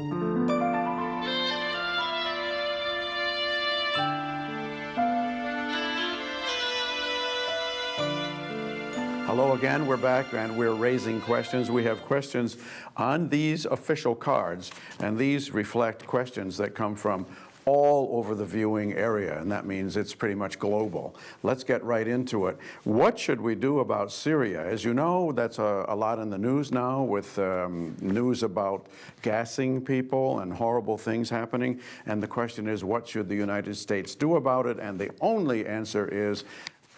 Hello again, we're back and we're raising questions. We have questions on these official cards, and these reflect questions that come from all over the viewing area, and that means it's pretty much global. Let's get right into it. What should we do about Syria? As you know, that's a lot in the news now, with news about gassing people and horrible things happening, and the question is, what should the United States do about it? And the only answer is,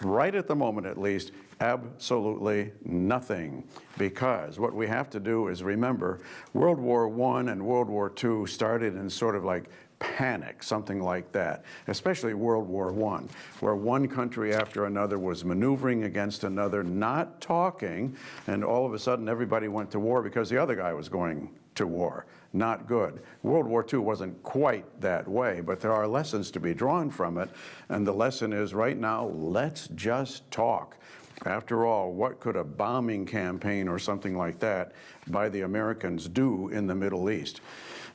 right at the moment at least, absolutely nothing. Because what we have to do is remember, World War I and World War II started in sort of like panic, something like that, especially World War I, where one country after another was maneuvering against another, not talking, and all of a sudden everybody went to war because the other guy was going to war. Not good. World War II wasn't quite that way, but there are lessons to be drawn from it, and the lesson is right now, let's just talk. After all, what could a bombing campaign or something like that by the Americans do in the Middle East?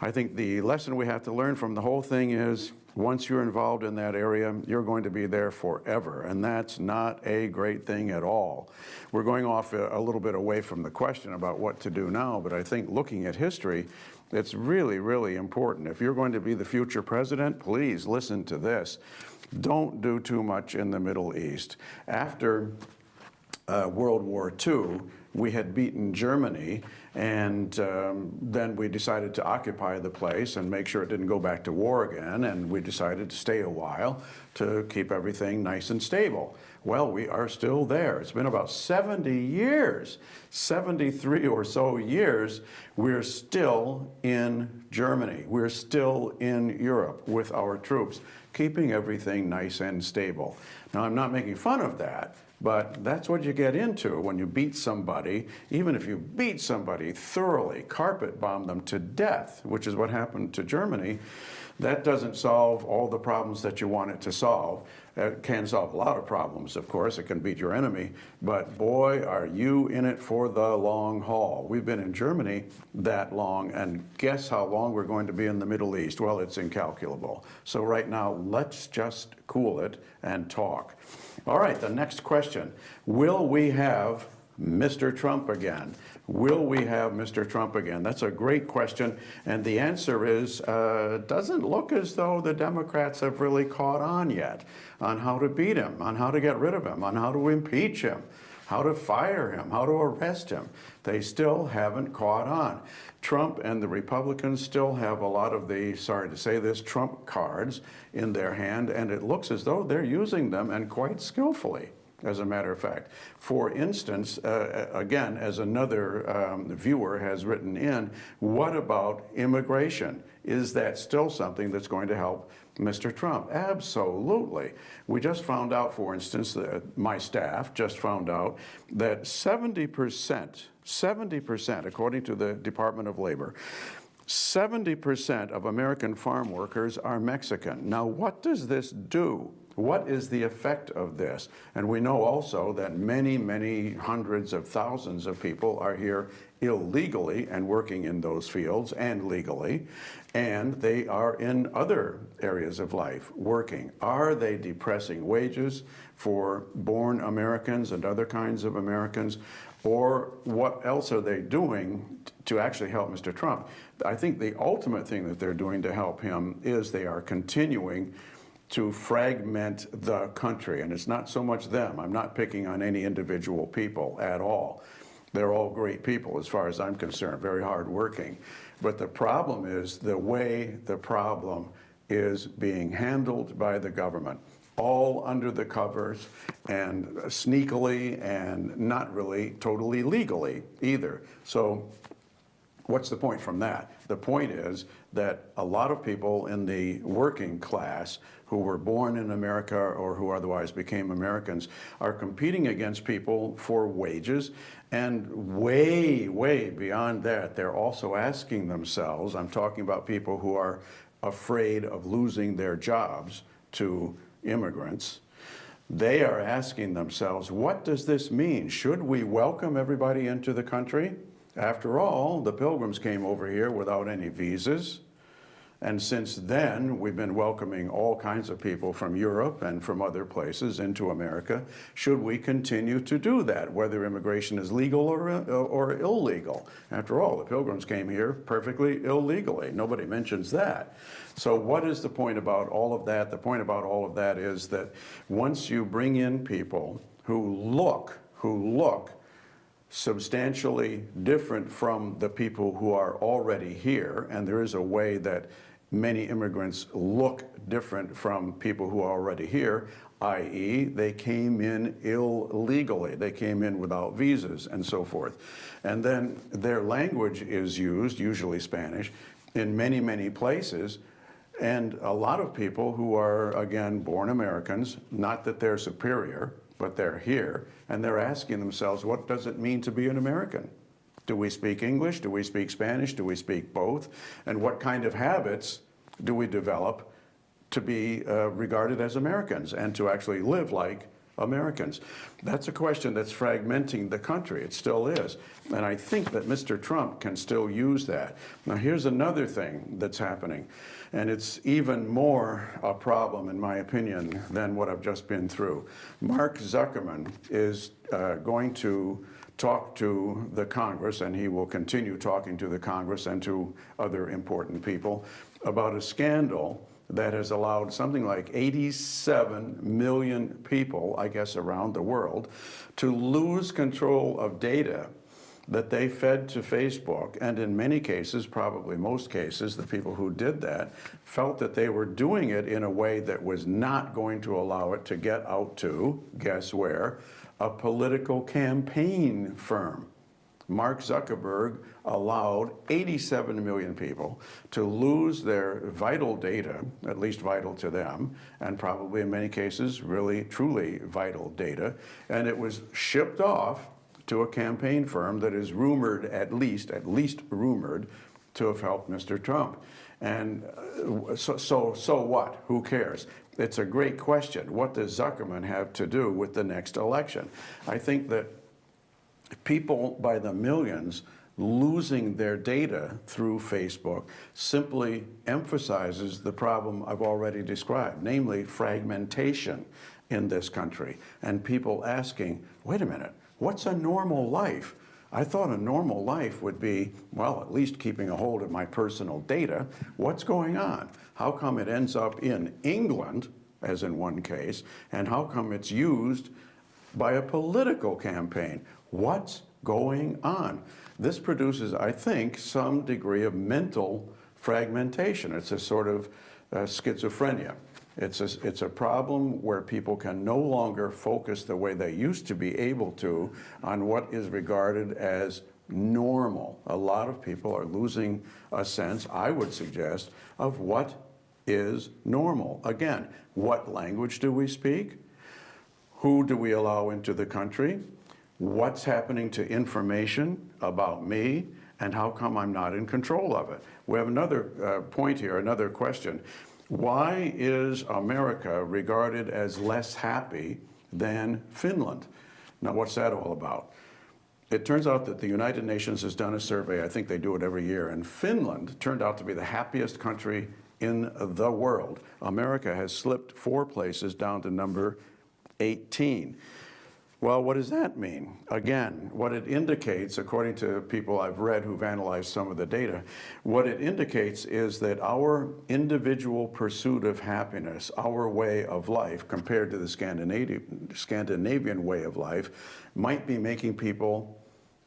I think the lesson we have to learn from the whole thing is, once you're involved in that area, you're going to be there forever, and that's not a great thing at all. We're going off a little bit away from the question about what to do now, but I think looking at history, it's really, really important. If you're going to be the future president, please listen to this. Don't do too much in the Middle East. After World War II, we had beaten Germany, and then we decided to occupy the place and make sure it didn't go back to war again, and we decided to stay a while to keep everything nice and stable. Well, we are still there. It's been about 70 years, 73 or so years, we're still in Germany. We're still in Europe with our troops, keeping everything nice and stable. Now, I'm not making fun of that, but that's what you get into when you beat somebody. Even if you beat somebody thoroughly, carpet bomb them to death, which is what happened to Germany, that doesn't solve all the problems that you want it to solve. It can solve a lot of problems, of course. It can beat your enemy, but boy, are you in it for the long haul. We've been in Germany that long, and guess how long we're going to be in the Middle East? Well, it's incalculable. So right now, let's just cool it and talk. All right, the next question. Will we have Mr. Trump again? Will we have Mr. Trump again? That's a great question, and the answer is, doesn't look as though the Democrats have really caught on yet on how to beat him, on how to get rid of him, on how to impeach him, how to fire him, how to arrest him. They still haven't caught on. Trump and the Republicans still have a lot of the, sorry to say this, Trump cards in their hand, and it looks as though they're using them, and quite skillfully, as a matter of fact. For instance, again, as another viewer has written in, what about immigration? Is that still something that's going to help Mr. Trump? Absolutely. We just found out, for instance, my staff just found out that 70%, according to the Department of Labor, 70% of American farm workers are Mexican. Now, what does this do? What is the effect of this? And we know also that many, many hundreds of thousands of people are here illegally and working in those fields, and legally, and they are in other areas of life working. Are they depressing wages for born Americans and other kinds of Americans? Or what else are they doing to actually help Mr. Trump? I think the ultimate thing that they're doing to help him is they are continuing to fragment the country. And it's not so much them. I'm not picking on any individual people at all. They're all great people as far as I'm concerned, very hardworking. But the problem is the way the problem is being handled by the government, all under the covers and sneakily and not really totally legally either. So what's the point from that? The point is that a lot of people in the working class who were born in America or who otherwise became Americans are competing against people for wages, and way, way beyond that, they're also asking themselves, I'm talking about people who are afraid of losing their jobs to immigrants, they are asking themselves, what does this mean? Should we welcome everybody into the country? After all, the Pilgrims came over here without any visas. And since then, we've been welcoming all kinds of people from Europe and from other places into America. Should we continue to do that, whether immigration is legal or illegal? After all, the Pilgrims came here perfectly illegally. Nobody mentions that. So what is the point about all of that? The point about all of that is that once you bring in people who look substantially different from the people who are already here, and there is a way that many immigrants look different from people who are already here, i.e. they came in illegally, they came in without visas and so forth. And then their language is used, usually Spanish, in many, many places. And a lot of people who are, again, born Americans, not that they're superior, but they're here, and they're asking themselves, what does it mean to be an American? Do we speak English? Do we speak Spanish? Do we speak both? And what kind of habits do we develop to be regarded as Americans and to actually live like Americans? That's a question that's fragmenting the country. It still is. And I think that Mr. Trump can still use that. Now, here's another thing that's happening, and it's even more a problem, in my opinion, than what I've just been through. Mark Zuckerman is going to talk to the Congress, and he will continue talking to the Congress and to other important people about a scandal that has allowed something like 87 million people, I guess, around the world, to lose control of data that they fed to Facebook. And in many cases, probably most cases, the people who did that felt that they were doing it in a way that was not going to allow it to get out to, guess where, a political campaign firm. Mark Zuckerberg allowed 87 million people to lose their vital data, at least vital to them, and probably in many cases really, truly vital data, and it was shipped off to a campaign firm that is rumored, at least rumored, to have helped Mr. Trump. And so what? Who cares? It's a great question. What does Zuckerman have to do with the next election? I think that people by the millions losing their data through Facebook simply emphasizes the problem I've already described, namely fragmentation in this country, and people asking, wait a minute, what's a normal life? I thought a normal life would be, well, at least keeping a hold of my personal data. What's going on? How come it ends up in England, as in one case, and how come it's used by a political campaign? What's going on? This produces, I think, some degree of mental fragmentation. It's a sort of schizophrenia. It's a problem where people can no longer focus the way they used to be able to on what is regarded as normal. A lot of people are losing a sense, I would suggest, of what is normal. Again, what language do we speak? Who do we allow into the country? What's happening to information about me? And how come I'm not in control of it? We have another point here, another question. Why is America regarded as less happy than Finland? Now, what's that all about? It turns out that the United Nations has done a survey, I think they do it every year, and Finland turned out to be the happiest country in the world. America has slipped 4 places down to number 18. Well, what does that mean? Again, what it indicates, according to people I've read who've analyzed some of the data, what it indicates is that our individual pursuit of happiness, our way of life, compared to the Scandinavian way of life, might be making people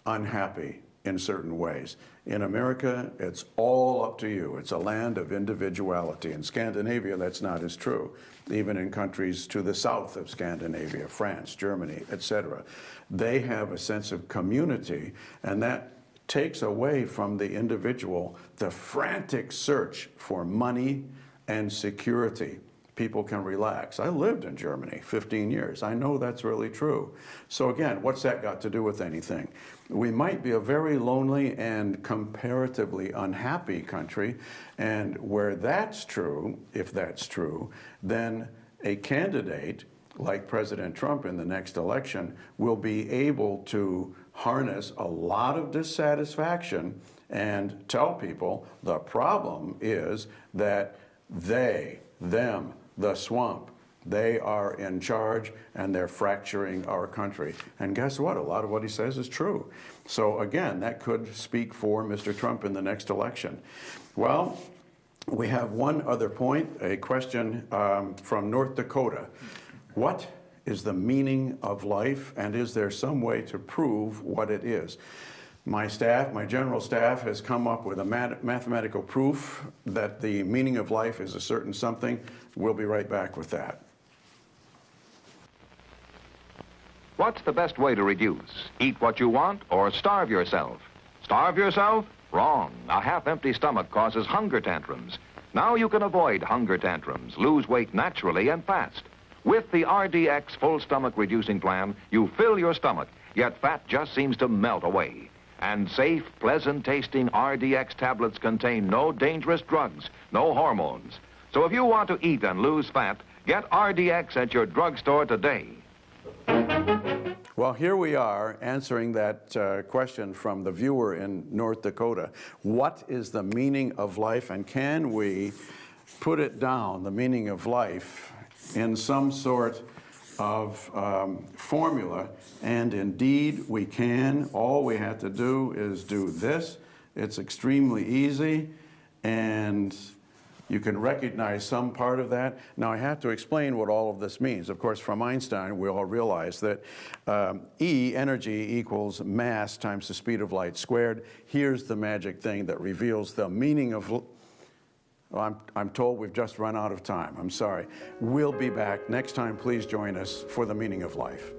unhappy in certain ways. In America, it's all up to you. It's a land of individuality. In Scandinavia, that's not as true. Even in countries to the south of Scandinavia, France, Germany, etc., they have a sense of community, and that takes away from the individual the frantic search for money and security. People can relax. I lived in Germany 15 years. I know that's really true. So again, what's that got to do with anything? We might be a very lonely and comparatively unhappy country, and where that's true, if that's true, then a candidate like President Trump in the next election will be able to harness a lot of dissatisfaction and tell people the problem is that they, them, the swamp, they are in charge and they're fracturing our country. And guess what? A lot of what he says is true. So again, that could speak for Mr. Trump in the next election. Well, we have one other point, a question from North Dakota. What is the meaning of life, and is there some way to prove what it is? My staff, my general staff, has come up with a mathematical proof that the meaning of life is a certain something. We'll be right back with that. What's the best way to reduce? Eat what you want or starve yourself? Starve yourself? Wrong. A half-empty stomach causes hunger tantrums. Now you can avoid hunger tantrums, lose weight naturally and fast. With the RDX full stomach reducing plan, you fill your stomach, yet fat just seems to melt away. And safe, pleasant-tasting RDX tablets contain no dangerous drugs, no hormones. So if you want to eat and lose fat, get RDX at your drugstore today. Well, here we are answering that question from the viewer in North Dakota. What is the meaning of life, and can we put it down, the meaning of life, in some sort of formula? And indeed we can. All we have to do is do this. It's extremely easy, and you can recognize some part of that. Now I have to explain what all of this means. Of course, from Einstein we all realize that E, energy, equals mass times the speed of light squared. Here's the magic thing that reveals the meaning of I'm told we've just run out of time. I'm sorry. We'll be back. Next time, please join us for the meaning of life.